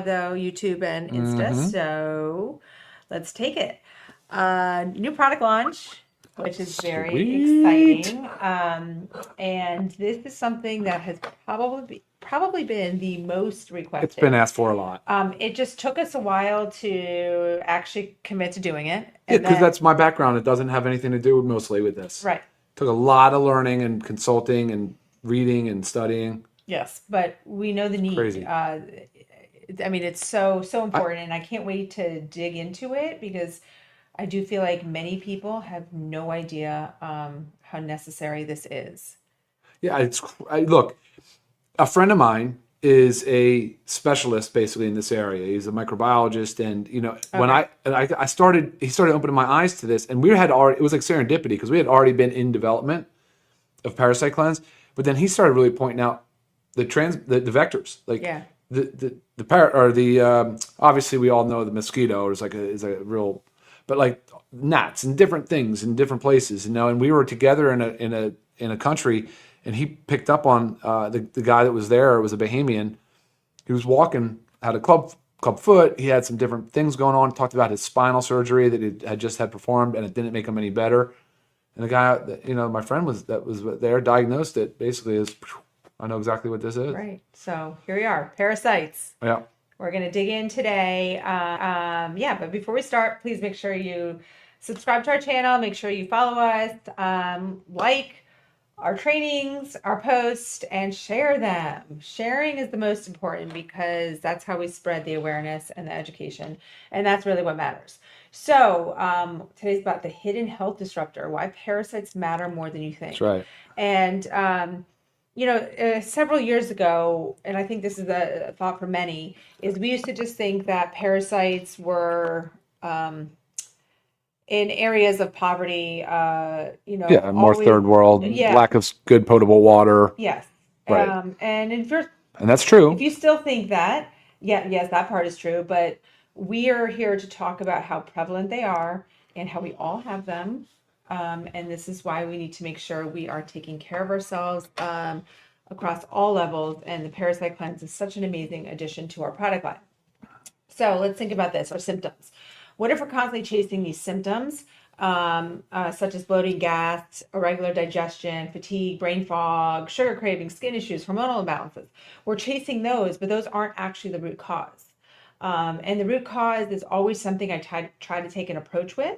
though, YouTube and Insta. Mm-hmm. So let's take it. New product launch, which is very Sweet. exciting. And this is something that has probably been the most It's been requested. asked for a lot. It just took us a while to actually commit to doing it. Yeah, And because then, that's my background. It doesn't have anything to do mostly with this. right. Took a lot of learning and consulting and reading and studying. Yes, but we know the need. Crazy. I mean, it's so I, important, and I can't wait to dig into it because I do feel like many people have no idea how necessary this is. yeah, look, a friend of mine is a specialist basically in this area. He's a microbiologist, and when Okay. I started, he started opening my eyes to this, and we had already, it was like serendipity because we had already been in development of Parasite Cleanse, but then he started really pointing out the vectors, like Yeah. the parrot or the obviously we all know the mosquito is a real, but like gnats and different things in different places, and we were together in a country, and he picked up on the guy that was there. It was a Bahamian. He was walking, had a club foot. He had some different things going on. Talked about his spinal surgery that he had just had performed, and it didn't make him any better. And the guy, my friend was there, diagnosed it. Basically, I know exactly what this is. Right. So here we are, parasites. Yeah. We're going to dig in today. Yeah, but before we start, please make sure you subscribe to our channel. Make sure you follow us, like our trainings, our posts, and share them. Sharing is the most important because that's how we spread the awareness and the education. And that's really what matters. So today's about the hidden health disruptor, why parasites matter more than you think. That's right. And, several years ago, and I think this is a thought for many, is we used to just think that parasites were in areas of poverty, Yeah, more always, third world, yeah, lack of good potable water. yes. Right. And And that's if true. you still think that, yeah, yes, that part is true, but we are here to talk about how prevalent they are and how we all have them. And this is why we need to make sure we are taking care of ourselves across all levels. And the Parasite Cleanse is such an amazing addition to our product line. So let's think about this, our symptoms. What if we're constantly chasing these symptoms, such as bloating, gas, irregular digestion, fatigue, brain fog, sugar cravings, skin issues, hormonal imbalances? We're chasing those, but those aren't actually the root cause. And the root cause is always something I try to take an approach with,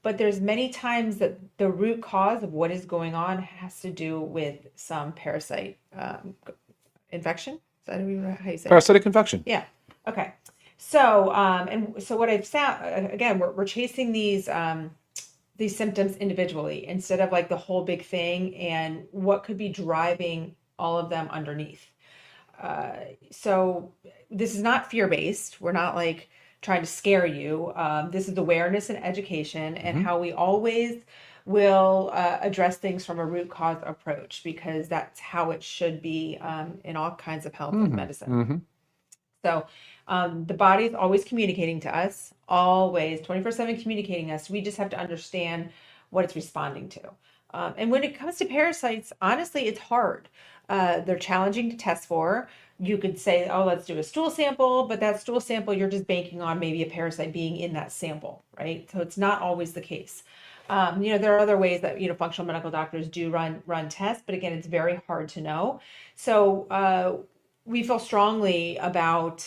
but there's many times that the root cause of what is going on has to do with some parasite infection. Is that how you say it? Parasitic infection. Yeah. Okay. So, and so what I've found, again, we're chasing these symptoms individually instead of like the whole big thing and what could be driving all of them underneath. So this is not fear-based. We're not like trying to scare you. This is awareness and education and how we always will address things from a root cause approach because that's how it should be in all kinds of health and medicine. So the body is always communicating to us, always 24/7 communicating us. We just have to understand what it's responding to. And when it comes to parasites, honestly, it's hard. They're challenging to test for. You could say, oh, let's do a stool sample, but that stool sample, you're just banking on maybe a parasite being in that sample, right? So it's not always the case. There are other ways that, functional medical doctors do run tests, but again, it's very hard to know. So we feel strongly about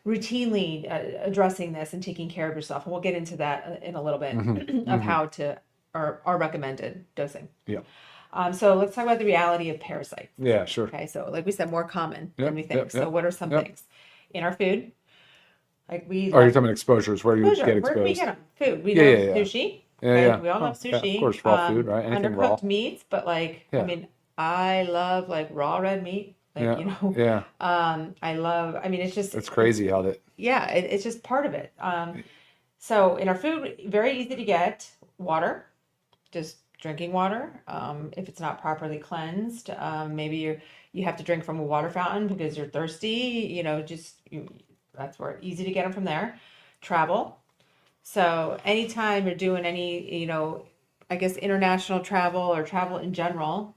routinely addressing this and taking care of yourself. And we'll get into that in a little bit of how to, or our recommended dosing. Yeah. So let's talk about the reality of parasites. Yeah, sure. Okay, so like we said, more common than we think. Yep, So what are some things in our food? Like you're talking about exposures. Where do you get exposed? Where do we get them? Food. We Yeah, love yeah. sushi. Yeah, Okay? yeah. We all love Yeah, sushi. of course, raw food, right? Anything raw. Undercooked meats, but like, Yeah. I mean, I love like raw red meat. Like, Yeah. It's crazy how that. yeah, it's just part of it. So in our food, very easy to get water, just drinking water. If it's not properly cleansed, maybe you have to drink from a water fountain because you're thirsty, that's where easy to get them from there. Travel. So anytime you're doing any, I guess international travel or travel in general,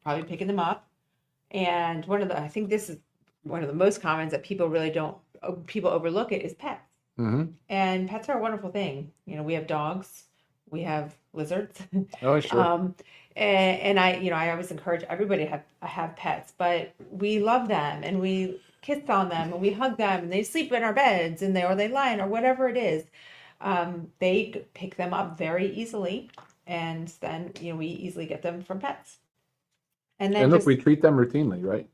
probably picking them up. And I think this is one of the most common that people really don't people overlook it is pets. Hmm. And pets are a wonderful thing. We have dogs, we have lizards. Oh, sure. um, and I always encourage everybody to have pets, but we love them and we kiss on them and we hug them and they sleep in our beds and they lie in or whatever it is. They pick them up very easily, and then we easily get them from pets. And then And look, just we treat them routinely, right?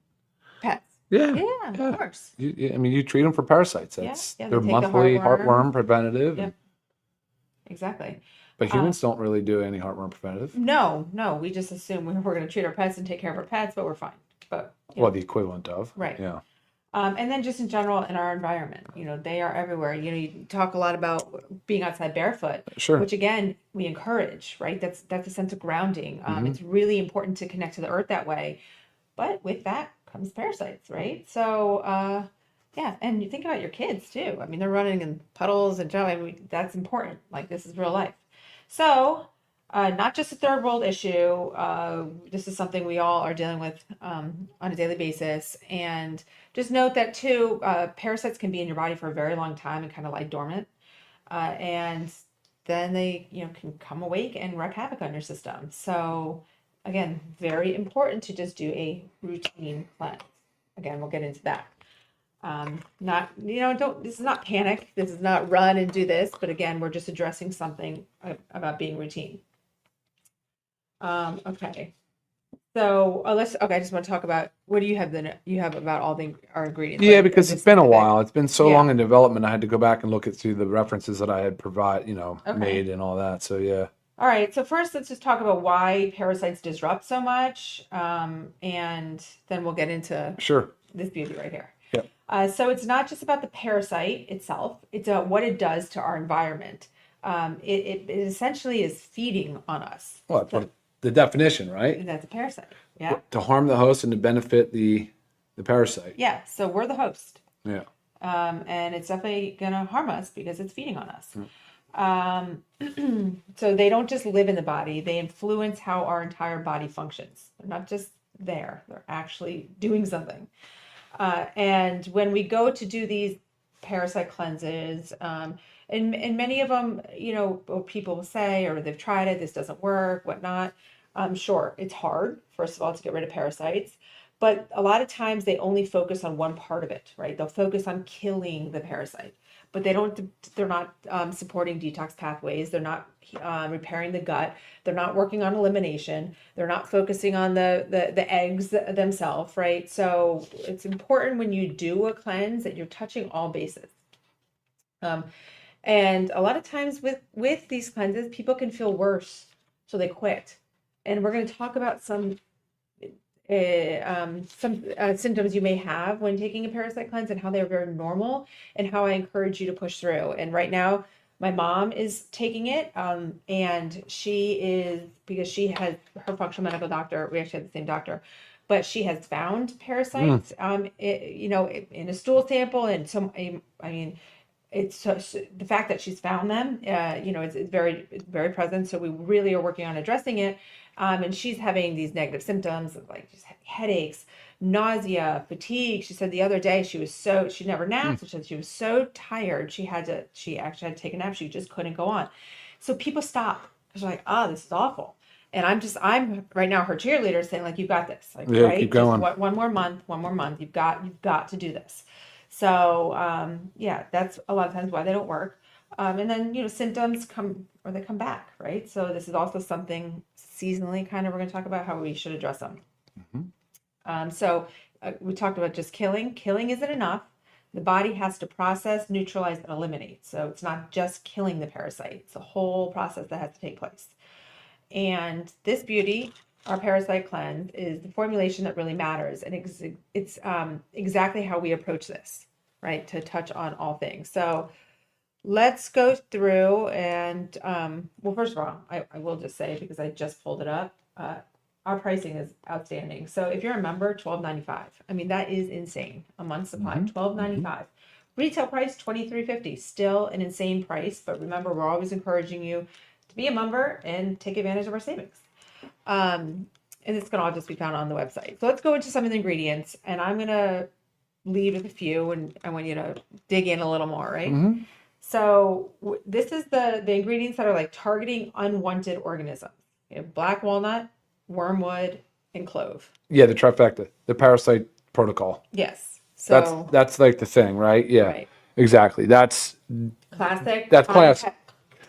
pets. Yeah, Yeah, of yeah. course. I mean, you treat them for parasites. Yeah, That's yeah. They their take the monthly heartworm. heartworm preventative, Yep, exactly. but Uh, humans don't really do any heartworm preventative. no, no. We just assume we're going to treat our pets and take care of our pets, but we're fine. But Well, the equivalent of. right. Yeah. And then just in general in our environment, they are everywhere. You talk a lot about being outside barefoot, Sure. which again we encourage, right? That's a sense of grounding. Hmm. It's really important to connect to the earth that way. But with that comes parasites, right? So yeah, and you think about your kids too. I mean, they're running in puddles and jelly. I mean, that's important. Like this is real life. So not just a third world issue. This is something we all are dealing with on a daily basis. And just note that too, parasites can be in your body for a very long time and kind of lie dormant. And then they, can come awake and wreak havoc on your system. So again, very important to just do a routine cleanse. Again, we'll get into that. Not, don't, this is not panic. This is not run and do this, but again, we're just addressing something about being routine. Okay. So okay, I just want to talk about what do you have about all our ingredients, Yeah, like because the it's been a specific. while. It's been so Yeah. long in development. I had to go back and look at through the references that I had Okay. made and all that. So yeah. All right. So first, let's just talk about why parasites disrupt so much, and then we'll get into Sure. this beauty right here. Yep. So it's not just about the parasite itself; it's what it does to our environment. It essentially is feeding on us. Well, that's So what the definition, right? that's a parasite. Yeah. To harm the host and to benefit the parasite. Yeah. So we're the host. Yeah. And it's definitely going to harm us because it's feeding on us. So they don't just live in the body, they influence how our entire body functions. They're not just there, they're actually doing something. And when we go to do these parasite cleanses, and many of them, people will say, or they've tried it, this doesn't work, whatnot. Sure, it's hard, first of all, to get rid of parasites. But a lot of times they only focus on one part of it, right? They'll focus on killing the parasite, but they're not supporting detox pathways. They're not repairing the gut. They're not working on elimination. They're not focusing on the eggs themselves, right? So it's important when you do a cleanse that you're touching all bases. And a lot of times with these cleanses, people can feel worse, so they quit. And we're going to talk about some symptoms you may have when taking a parasite cleanse and how they're very normal and how I encourage you to push through. And right now, my mom is taking it, and she is, because she has her functional medical doctor, we actually have the same doctor, but she has found parasites, in a stool sample and I mean, it's so the fact that she's found them, it's very present. So we really are working on addressing it. And she's having these negative symptoms of like just headaches, nausea, fatigue. She said the other day she never napped. She said she was so tired. She actually had to take a nap. She just couldn't go on. So people stop because they're like, oh, this is awful. And I'm right now her cheerleader saying like, you got this, like, Yeah, right? keep Just going. one more month. You've got to do this. So yeah, that's a lot of times why they don't work. And then symptoms come or they come back, right? So this is also something seasonally kind of we're going to talk about how we should address them. So we talked about just killing. Killing isn't enough. The body has to process, neutralize, and eliminate. So it's not just killing the parasite. It's a whole process that has to take place. And this beauty, our parasite cleanse, is the formulation that really matters. And it's exactly how we approach this, right? To touch on all things. So let's go through and, well, first of all, I will just say, because I just pulled it up, our pricing is outstanding. So if you're a member, $12.95. I mean, that is insane. A month supply, $12.95. Retail price, $23.50. Still an insane price, but remember, we're always encouraging you to be a member and take advantage of our savings. And it's going to all just be found on the website. So let's go into some of the ingredients, and I'm going to lead with a few, and I want you to dig in a little more, right? Mm-hmm. So this is the ingredients that are like targeting unwanted organisms. You have black walnut, wormwood, and clove. Yeah, the trifecta, the parasite protocol. Yes. That's So that's like the thing, right? Yeah, right, exactly. classic That's class.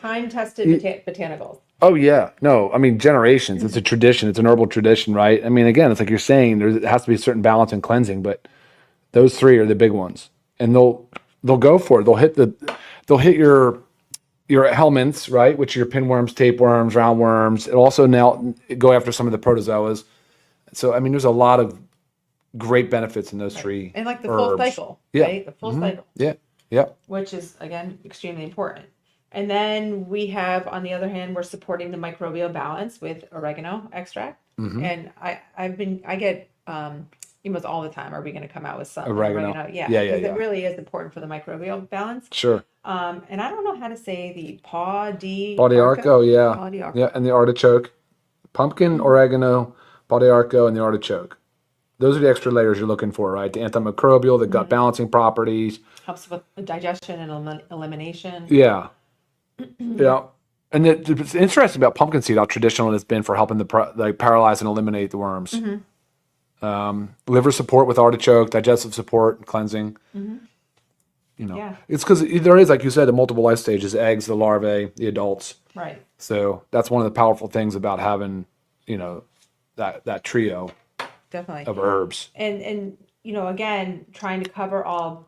time tested botanicals. Oh yeah, no, I mean generations. It's a tradition. It's an herbal tradition, right? I mean, again, it's like you're saying, there has to be a certain balance and cleansing, but those three are the big ones, and they'll go for it. They'll hit your elements, right? Which are your pinworms, tapeworms, roundworms. It also now go after some of the protozoas. So I mean, there's a lot of great benefits in those Right. three And like the full herbs. cycle, Yeah. right? The full cycle, Yeah. Yeah. which is again extremely important. And then we have, on the other hand, we're supporting the microbial balance with oregano extract. And I get emails all the time. Are we going to come out with some Oregano. Yeah, Yeah. because Yeah. it really is important for the microbial balance. Sure. And I don't know how to say the paw di Baudiarco, yeah. Paw di arco. Yeah, and the artichoke. Pumpkin, oregano, baudiarco, and the artichoke. Those are the extra layers you're looking for, right? The antimicrobial, the gut balancing properties. Helps with digestion and elimination. Yeah. Yeah. And it's interesting about pumpkin seed how traditional it's been for helping like paralyze and eliminate the worms. Liver support with artichoke, digestive support, cleansing. Yeah. It's because there is, like you said, the multiple life stages: eggs, the larvae, the adults. Right. So that's one of the powerful things about having, that trio Definitely. of herbs. And again, trying to cover all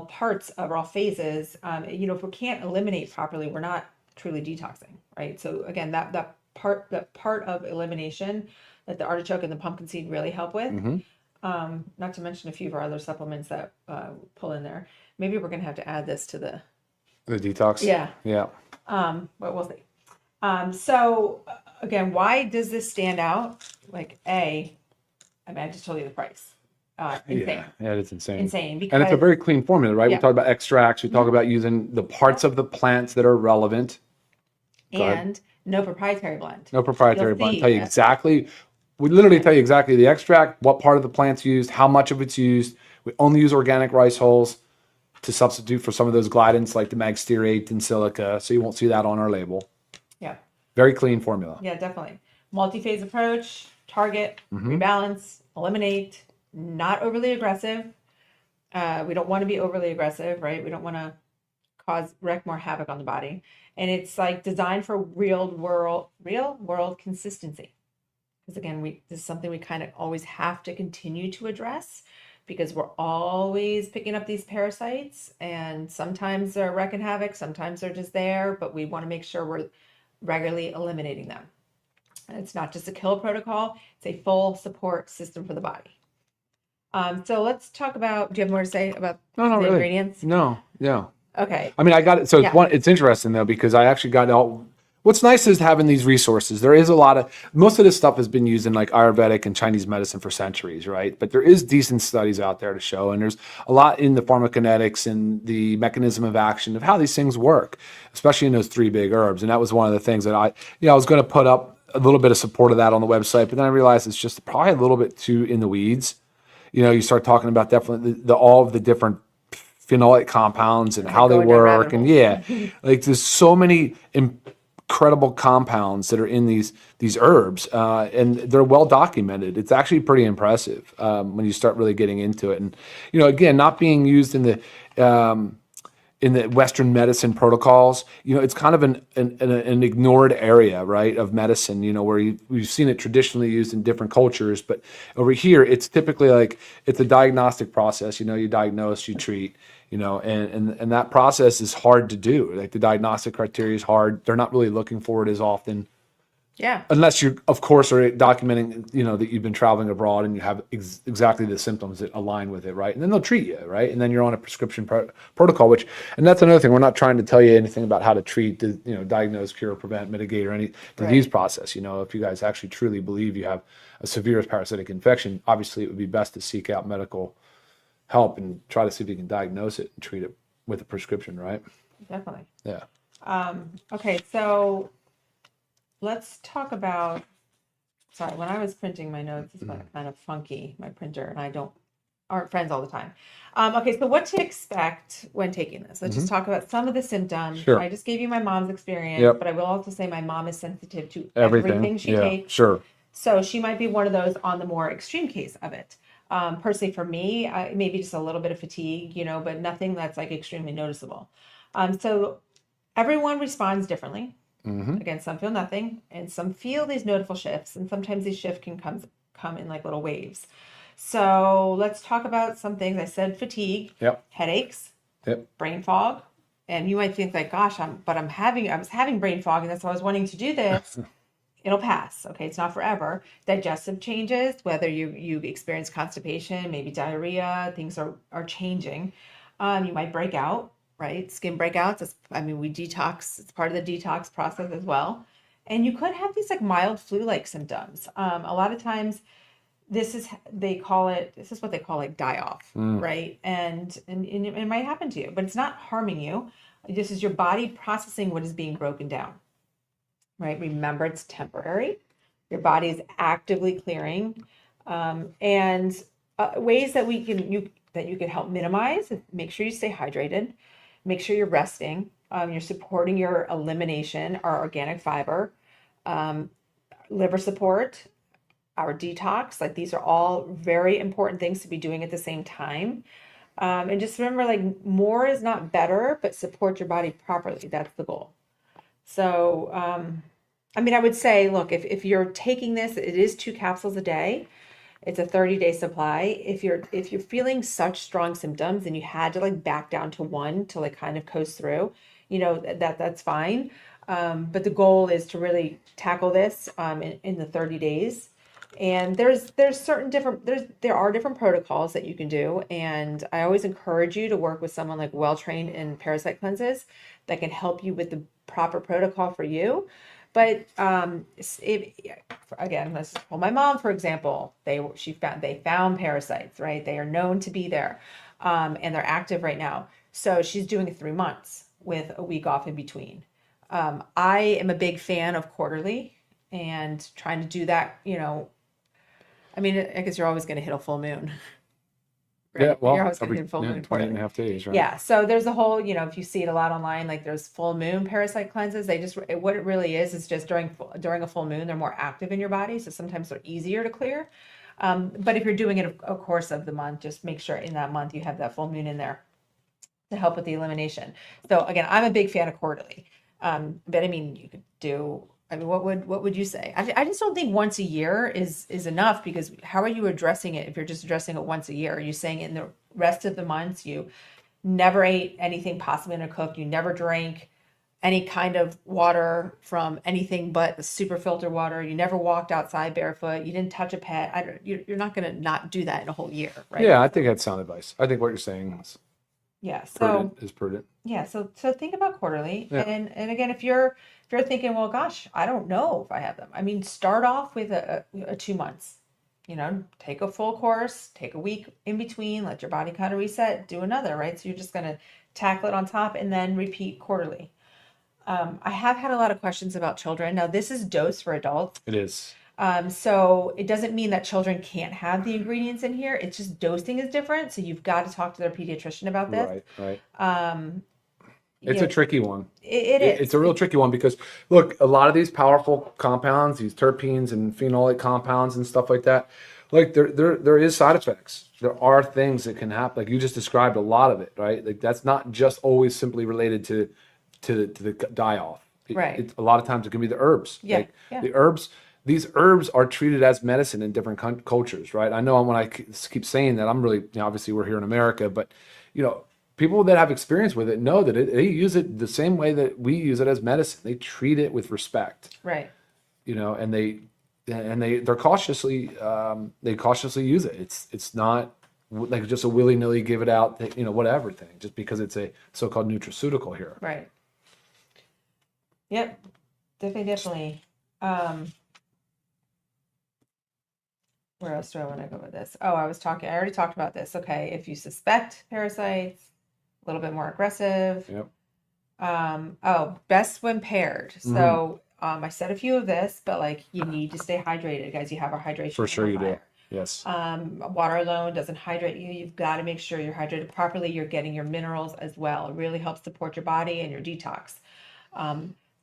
parts of all phases. If we can't eliminate properly, we're not truly detoxing, right? So again, that part of elimination that the artichoke and the pumpkin seed really help with. Not to mention a few of our other supplements that pull in there. Maybe we're gonna have to add this to the detox. Yeah. Yeah. But we'll see. So again, why does this stand out? Like I just told you the price. Insane. Yeah, it's insane. Insane. Because And it's a very clean formula, right? Yeah. We talk about extracts. We talk about using the parts of the plants that are relevant. and no proprietary blend. No proprietary You'll blend. see Tell you that. exactly. We literally tell you exactly the extract, what part of the plant's used, how much of it's used. We only use organic rice hulls to substitute for some of those glidants like the magstearate and silica. So you won't see that on our label. Yeah. Very clean formula. Yeah, definitely. Multi-phase approach, target, rebalance, eliminate, not overly aggressive. We don't want to be overly aggressive, right? We don't want to wreak more havoc on the body. And it's like designed for real world consistency. Because again, this is something we kind of always have to continue to address because we're always picking up these parasites and sometimes they're wreaking havoc, sometimes they're just there, but we want to make sure we're regularly eliminating them. And it's not just a kill protocol, it's a full support system for the body. So let's talk about, do you have more to say about the really. ingredients? No, yeah. Okay. I mean, I got it. So Yeah. it's interesting though, because I actually got all. What's nice is having these resources. There is most of this stuff has been used in like Ayurvedic and Chinese medicine for centuries, right? But there is decent studies out there to show, and there's a lot in the pharmacokinetics and the mechanism of action of how these things work, especially in those three big herbs. And that was one of the things that I was going to put up a little bit of support of that on the website, but then I realized it's just probably a little bit too in the weeds. You start talking about definitely all of the different phenolic compounds and how they going down work, rabbit and like there's so many incredible compounds that are in these herbs, and they're well documented. It's actually pretty impressive when you start really getting into it. And again, not being used in the Western medicine protocols, it's kind of an ignored area, right, of medicine, where we've seen it traditionally used in different cultures, but over here, it's typically like it's a diagnostic process. You diagnose, you treat, and that process is hard to do. Like the diagnostic criteria is hard. They're not really looking for it as often. Yeah. Unless you, of course, are documenting, that you've been traveling abroad and you have exactly the symptoms that align with it, right? And then they'll treat you, right? And then you're on a prescription protocol, and that's another thing. We're not trying to tell you anything about how to treat, diagnose, cure, prevent, mitigate, or any disease process. If you guys actually truly believe you have a severe parasitic infection, obviously it would be best to seek out medical help and try to see if you can diagnose it and treat it with a prescription, right? Definitely. Yeah. Okay, so let's talk about, sorry, when I was printing my notes, it's kind of funky, my printer, and I don't aren't friends all the time. Okay, so what to expect when taking this? Let's just Hmm. talk about some of the symptoms. Sure. I just gave you my mom's experience, Yep. but I will also say my mom is sensitive to Everything. everything she Yeah. takes. Sure. So she might be one of those on the more extreme case of it. Personally, for me, maybe just a little bit of fatigue, but nothing that's like extremely noticeable. So everyone responds differently. Hmm. Again, some feel nothing, and some feel these noticeable shifts, and sometimes these shifts can come in like little waves. So let's talk about some things. I said fatigue, Yep. headaches, Yep. brain fog, and you might think like, "Gosh, I was having brain fog, and that's why I was wanting to do this." It'll pass. Okay, it's not forever. Digestive changes, whether you experience constipation, maybe diarrhea, things are changing. You might break out, right? Skin breakouts. We detox. It's part of the detox process as well. And you could have these like mild flu-like symptoms. A lot of times, this is what they call like die off, Mm. right? And it might happen to you, but it's not harming you. This is your body processing what is being broken down, right? Remember, it's temporary. Your body is actively clearing, and ways that you can help minimize. Make sure you stay hydrated. Make sure you're resting. You're supporting your elimination, our organic fiber, um, liver support, our detox. Like these are all very important things to be doing at the same time. And just remember, like more is not better, but support your body properly. That's the goal. So, I would say, look, if you're taking this, it is 2 capsules a day. It's a 30-day supply. If you're feeling such strong symptoms and you had to like back down to one to like kind of coast through, that's fine. But the goal is to really tackle this in the 30 days. And there are different protocols that you can do. And I always encourage you to work with someone like well trained in parasite cleanses that can help you with the proper protocol for you. But again, let's pull my mom for example. They found parasites, right? They are known to be there, and they're active right now. So she's doing it 3 months with a week off in between. I am a big fan of quarterly and trying to do that. I guess you're always going to hit a full moon, Yeah. right? You're Well, always going to every hit a full moon 28 and a quarterly. half days, right? Yeah, so there's a whole, if you see it a lot online, like there's full moon parasite cleanses. What it really is just during a full moon, they're more active in your body, so sometimes they're easier to clear. But if you're doing it a course of the month, just make sure in that month you have that full moon in there to help with the elimination. So again, I'm a big fan of quarterly. But you could do, what would you say? I just don't think once a year is enough, because how are you addressing it if you're just addressing it once a year? Are you saying in the rest of the months you never ate anything possibly in a cook, you never drank any kind of water from anything but the super filter water, you never walked outside barefoot, you didn't touch a pet? You're not going to not do that in a whole year, right? Yeah, I think that's sound advice. I think what you're saying Yeah. prudent So is prudent. yeah, so think about quarterly. Yeah. And again, if you're thinking, well, gosh, I don't know if I have them. Start off with a 2 months. Take a full course, take a week in between, let your body kind of reset, do another, right? So you're just gonna tackle it on top and then repeat quarterly. I have had a lot of questions about children. Now, this is dose for adults. It is. So it doesn't mean that children can't have the ingredients in here. It's just dosing is different. So you've got to talk to their pediatrician about this. Right, right. Um, It's a tricky one. it It's is. a real tricky one because, look, a lot of these powerful compounds, these terpenes and phenolic compounds and stuff like that, like there is side effects. There are things that can happen. Like you just described a lot of it, right? Like that's not just always simply related to the die off. Right. A lot of times it can be the herbs. Yeah, Like yeah. the herbs, these herbs are treated as medicine in different cultures, right? I know when I keep saying that, I'm really, obviously we're here in America, but people that have experience with it know that they use it the same way that we use it as medicine. They treat it with respect, Right. and they're cautiously they cautiously use it. It's not like just a willy-nilly give it out, whatever thing, just because it's a so-called nutraceutical here. Right. Yep. Definitely. Um, where else do I want to go with this? Oh, I already talked about this. Okay. If you suspect parasites, a little bit more aggressive. Yep. Best when paired. Mhm. So, I said a few of this, but like you need to stay hydrated, guys. You have our hydration For sure you do. amplifier. Yes. Water alone doesn't hydrate you. You've got to make sure you're hydrated properly. You're getting your minerals as well. It really helps support your body and your detox.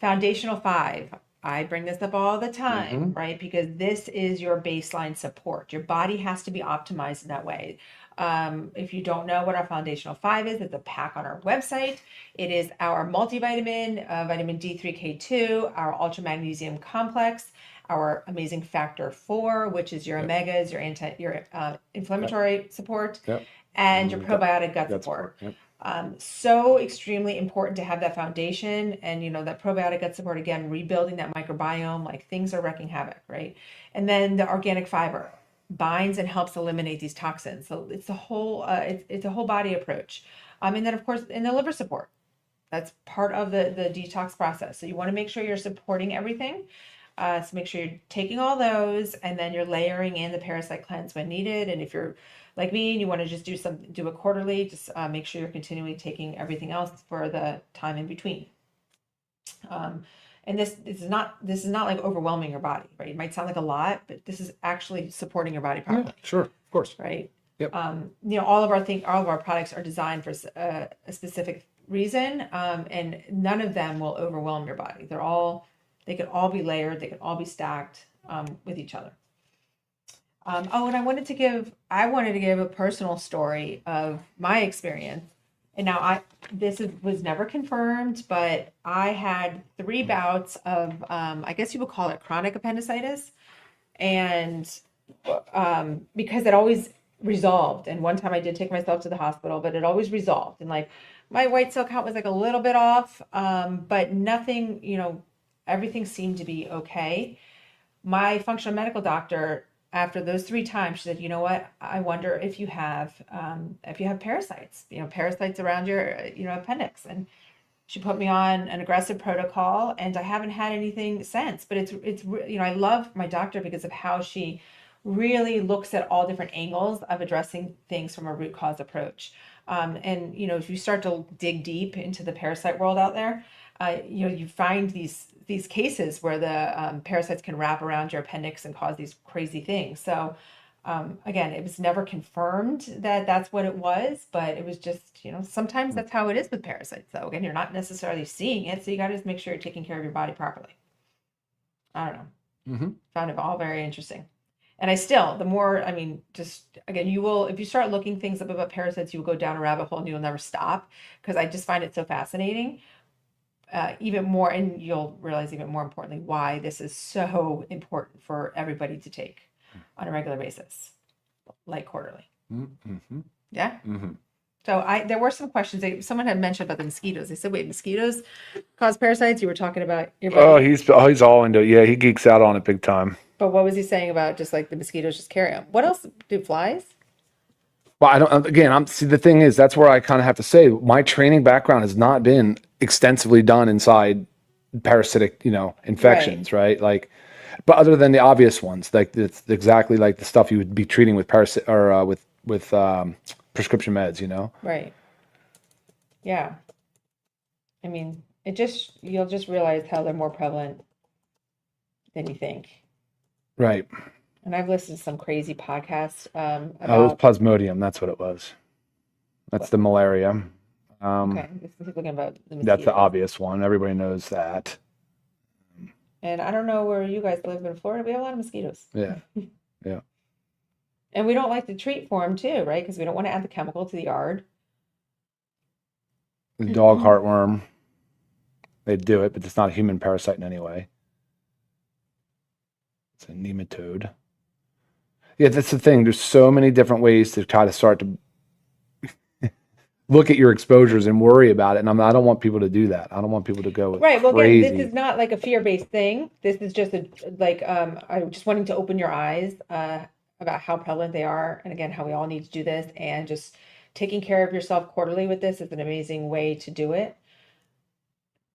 Foundational five. I bring this up all the time, Mm-hmm. right? Because this is your baseline support. Your body has to be optimized in that way. If you don't know what our foundational five is, it's a pack on our website. It is our multivitamin, vitamin D3K2, our ultra magnesium complex, our amazing factor 4, which is your Yep. omegas, your inflammatory support, Yep. and your Gut, probiotic gut gut support. support. Yep. So extremely important to have that foundation, and that probiotic gut support, again, rebuilding that microbiome, like things are wrecking havoc, right? And then the organic fiber binds and helps eliminate these toxins. So it's a whole it's a whole body approach. And then of course in the liver support, that's part of the detox process. So you want to make sure you're supporting everything. So make sure you're taking all those, and then you're layering in the parasite cleanse when needed. And if you're like me and you want to just do it quarterly, just make sure you're continually taking everything else for the time in between. And this is not like overwhelming your body, right? It might sound like a lot, but this is actually supporting your body Yeah, properly, sure. Of course. right? Yep. All of our products are designed for a specific reason, and none of them will overwhelm your body. They can all be layered, they can all be stacked with each other. And I wanted to give a personal story of my experience. And now was never confirmed, but I had 3 bouts of I guess you would call it chronic appendicitis, and because it always resolved. And one time I did take myself to the hospital, but it always resolved. And like my white cell count was like a little bit off, but nothing, everything seemed to be okay. My functional medical doctor, after those 3 times, she said, "You know what? I wonder if you have parasites, parasites around your, appendix." And she put me on an aggressive protocol, and I haven't had anything since. But I love my doctor because of how she really looks at all different angles of addressing things from a root cause approach. And if you start to dig deep into the parasite world out there, you find these cases where the parasites can wrap around your appendix and cause these crazy things. So again, it was never confirmed that that's what it was, but it was just, sometimes that's how it is with parasites. So again, you're not necessarily seeing it, so you got to just make sure you're taking care of your body properly. I don't know. Mm-hmm. Found it all very interesting. And the more, just again, if you start looking things up about parasites, you will go down a rabbit hole and you'll never stop, because I just find it so fascinating. Even more, and you'll realize even more importantly why this is so important for everybody to take on a regular basis, like quarterly. Mm-hmm. Yeah. Mm-hmm. So there were some questions. Someone had mentioned about the mosquitoes. They said, "Wait, mosquitoes cause parasites?" You were talking about your buddy. He's all into it. Yeah, he geeks out on it big time. But what was he saying about just like the mosquitoes just carry them? What else do flies? Well, I don't. Again, the thing is, that's where I kind of have to say my training background has not been extensively done inside parasitic, infections, right? Like, but other than the obvious ones, like it's exactly like the stuff you would be treating with parasite or with prescription meds, Right. Yeah. You'll just realize how they're more prevalent than you think. Right. And I've listened to some crazy podcasts It was about. Plasmodium. That's what it was. That's the malaria. Okay, this is looking about the That's the mosquitoes. obvious one. Everybody knows that. And I don't know where you guys live, but in Florida, we have a lot of mosquitoes. Yeah. Yeah. And we don't like to treat for them too, right? Because we don't want to add the chemical to the yard. The dog heartworm. They do it, but it's not a human parasite in any way. It's a nematode. Yeah, that's the thing. There's so many different ways to try to start to look at your exposures and worry about it. And I don't want people to do that. I don't want people to go Right. Well, crazy. again, this is not like a fear-based thing. This is just I'm just wanting to open your eyes about how prevalent they are, and again, how we all need to do this, and just taking care of yourself quarterly with this is an amazing way to do it.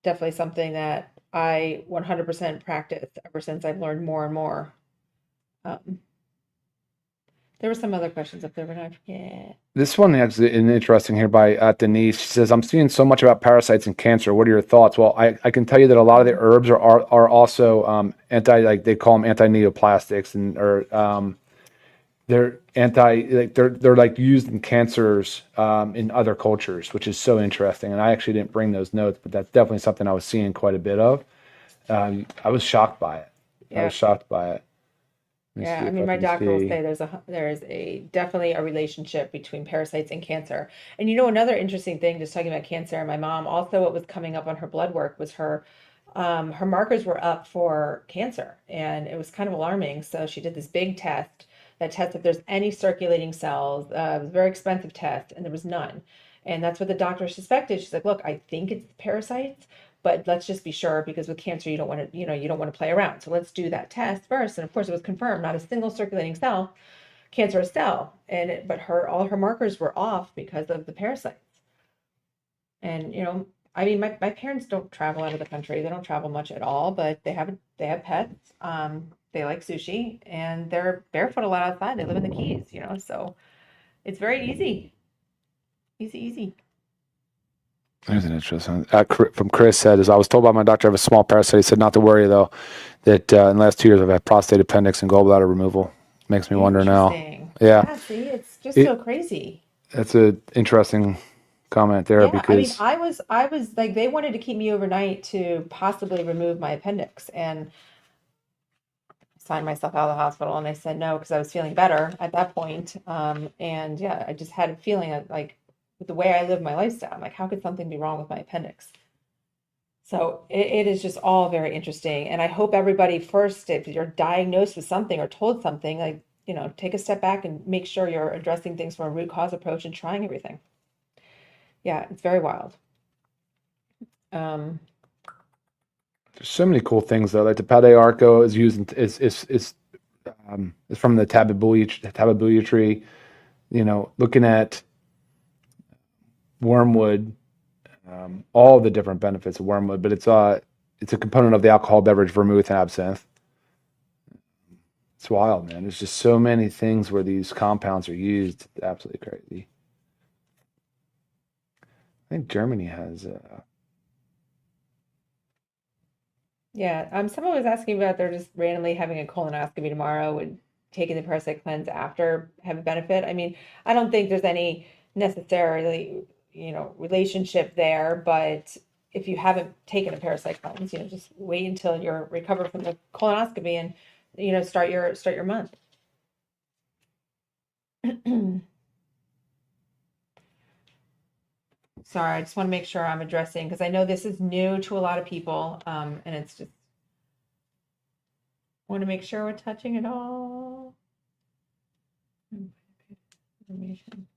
Definitely something that I 100% practice ever since I've learned more and more. There were some other questions up there, but I forget. This one is an interesting here by Denise. She says, "I'm seeing so much about parasites and cancer. What are your thoughts?" Well, I can tell you that a lot of the herbs are also they call them anti-neoplastics, and they're they're like used in cancers in other cultures, which is so interesting. And I actually didn't bring those notes, but that's definitely something I was seeing quite a bit of. I was shocked by it. I was Yeah. shocked by it. Let me Yeah, see I if mean, I my can doctor will see. say there's a definitely a relationship between parasites and cancer. And another interesting thing, just talking about cancer, and my mom also, what was coming up on her blood work was her markers were up for cancer, and it was kind of alarming. So she did this big test that tests if there's any circulating cells. It was a very expensive test, and there was none. And that's what the doctor suspected. She's like, "Look, I think it's parasites, but let's just be sure because with cancer, you don't want to play around. So let's do that test first." And of course, it was confirmed, not a single circulating cell, cancerous cell. But all her markers were off because of the parasites. And I mean, my parents don't travel out of the country. They don't travel much at all, but they have pets. They like sushi, and they're barefoot a lot outside. They live in the Keys. So it's very easy, easy, easy. There's an interesting from Chris said, as I was told by my doctor, I have a small parasite. He said not to worry though, that in the last 2 years I've had prostate, appendix, and gallbladder removal. Makes me wonder now. Interesting. Yeah, Yeah, see, it's just so it, crazy. that's an interesting comment there Yeah, I mean, because I was like, they wanted to keep me overnight to possibly remove my appendix, and signed myself out of the hospital, and they said no because I was feeling better at that point. And yeah, I just had a feeling of, like, with the way I live my lifestyle, I'm like, how could something be wrong with my appendix? So it is just all very interesting, and I hope everybody first, if you're diagnosed with something or told something, like, take a step back and make sure you're addressing things from a root cause approach and trying everything. Yeah, it's very wild. Um, there's so many cool things though. Like the pate arco is used is from the tababuya tree. Looking at wormwood, all the different benefits of wormwood, but it's a component of the alcohol beverage vermouth and absinthe. It's wild, man. There's just so many things where these compounds are used. It's absolutely crazy. I think Germany has. Yeah, someone was asking about they're just randomly having a colonoscopy tomorrow. Would taking the parasite cleanse after have a benefit? I mean, I don't think there's any necessarily, relationship there, but if you haven't taken a parasite cleanse, just wait until you're recovered from the colonoscopy and, start your month. Sorry, I just want to make sure I'm addressing because I know this is new to a lot of people, and it's just want to make sure we're touching it all. Information.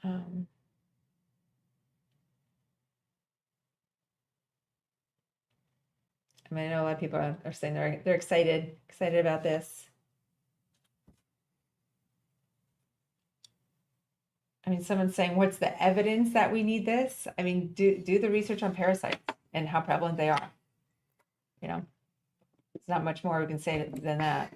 Um, I mean, I know a lot of people are saying they're excited about this. I mean, someone's saying, "What's the evidence that we need this?" I mean, do the research on parasites and how prevalent they are. You know, it's not much more we can say than that.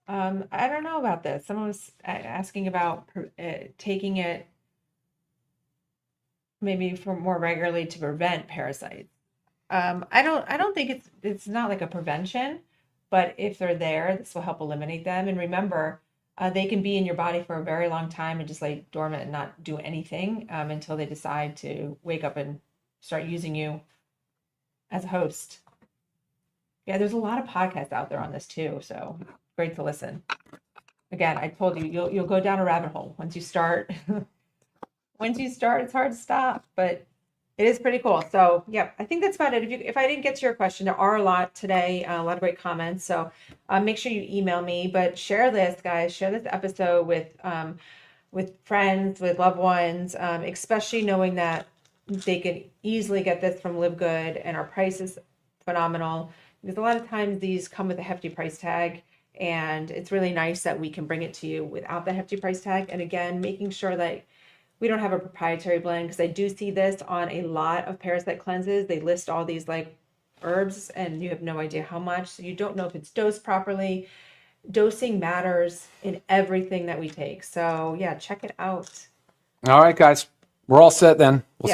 I don't know about this. Someone was asking about taking it maybe for more regularly to prevent parasites. I don't think it's not like a prevention, but if they're there, this will help eliminate them. And remember, they can be in your body for a very long time and just like dormant and not do anything until they decide to wake up and start using you as a host. Yeah, there's a lot of podcasts out there on this too, so great to listen. Again, I told you, you'll go down a rabbit hole once you start. Once you start, it's hard to stop, but it is pretty cool. So, yeah, I think that's about it. If I didn't get to your question, there are a lot today, a lot of great comments. So, make sure you email me, but share this, guys. Share this episode with friends, with loved ones, especially knowing that they can easily get this from Live Good, and our price is phenomenal. Because a lot of times these come with a hefty price tag, and it's really nice that we can bring it to you without the hefty price tag. And again, making sure that we don't have a proprietary blend, because I do see this on a lot of parasite cleanses. They list all these like herbs and you have no idea how much. So you don't know if it's dosed properly. Dosing matters in everything that we take. So yeah, check it out. All right, guys, we're all set then. We'll see.